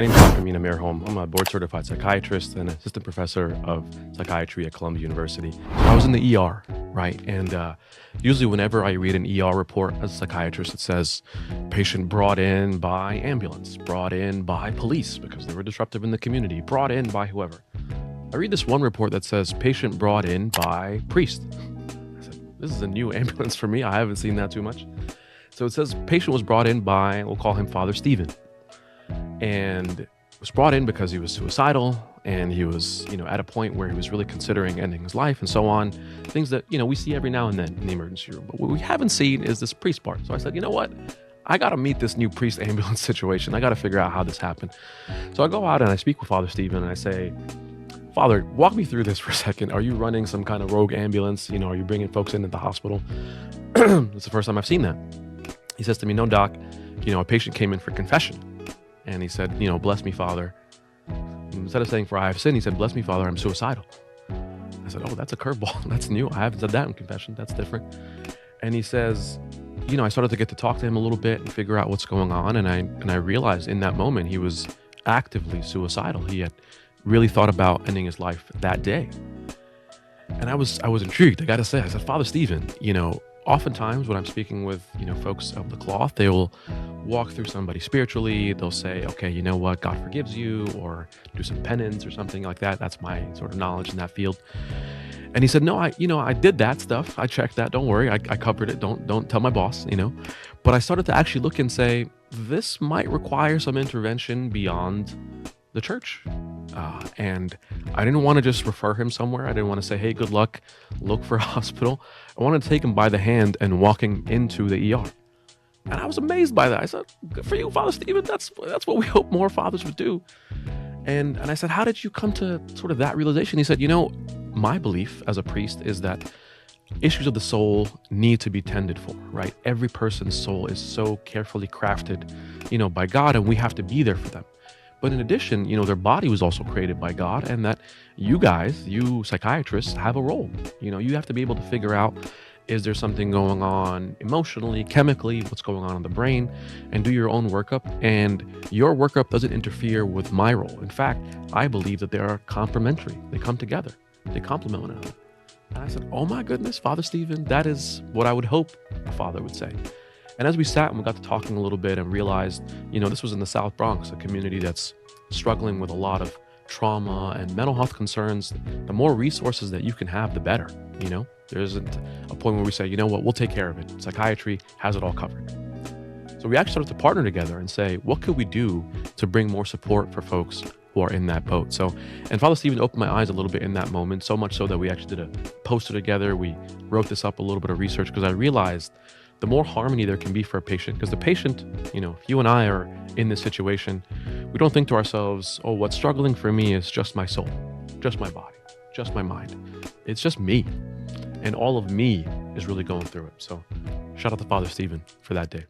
My name's Dr. Mina Merholm. I'm a board-certified psychiatrist and assistant professor of psychiatry at Columbia University. So I was in the ER, right? And usually whenever I read an ER report as a psychiatrist, it says patient brought in by ambulance, brought in by police because they were disruptive in the community, brought in by whoever. I read this one report that says patient brought in by priest. I said, this is a new ambulance for me. I haven't seen that too much. So it says patient was brought in by, we'll call him Father Stephen. And was brought in because he was suicidal and he was, at a point where he was really considering ending his life and so on. Things that, we see every now and then in the emergency room. But what we haven't seen is this priest part. So I said, you know what? I got to meet this new priest ambulance situation. I got to figure out how this happened. So I go out and I speak with Father Stephen and I say, Father, walk me through this for a second. Are you running some kind of rogue ambulance? Are you bringing folks in at the hospital? It's the first time I've seen that. He says to me, no, doc, a patient came in for confession. And he said, bless me, Father. Instead of saying, for I have sinned, he said, bless me, Father, I'm suicidal. I said, oh, that's a curveball. That's new. I haven't said that in confession. That's different. And he says, I started to get to talk to him a little bit and figure out what's going on. And I realized in that moment, he was actively suicidal. He had really thought about ending his life that day. And I was intrigued. I got to say, I said, Father Stephen, oftentimes when I'm speaking with, folks of the cloth, they will walk through somebody spiritually. They'll say, okay, you know what? God forgives you, or do some penance or something like that. That's my sort of knowledge in that field. And he said, no, I did that stuff. I checked that. Don't worry. I covered it. Don't tell my boss, but I started to actually look and say, this might require some intervention beyond the church. And I didn't want to just refer him somewhere. I didn't want to say, hey, good luck, look for a hospital. I wanted to take him by the hand and walk him into the ER. And I was amazed by that. I said, good for you, Father Stephen. That's what we hope more fathers would do. And I said, how did you come to sort of that realization? He said, my belief as a priest is that issues of the soul need to be tended for, right? Every person's soul is so carefully crafted, by God, and we have to be there for them. But in addition, their body was also created by God, and that you guys, you psychiatrists, have a role. You have to be able to figure out, is there something going on emotionally, chemically, what's going on in the brain, and do your own workup. And your workup doesn't interfere with my role. In fact, I believe that they are complementary. They come together. They complement one another. And I said, oh my goodness, Father Stephen, that is what I would hope a father would say. And as we sat and we got to talking a little bit and realized, this was in the South Bronx, a community that's struggling with a lot of trauma and mental health concerns. The more resources that you can have, the better. There isn't a point where we say, we'll take care of it. Psychiatry has it all covered. So we actually started to partner together and say, what could we do to bring more support for folks who are in that boat? And Father Stephen opened my eyes a little bit in that moment, so much so that we actually did a poster together. We wrote this up, a little bit of research, because I realized the more harmony there can be for a patient, because the patient, if you and I are in this situation, we don't think to ourselves, oh, what's struggling for me is just my soul, just my body, just my mind. It's just me. And all of me is really going through it. So shout out to Father Stephen for that day.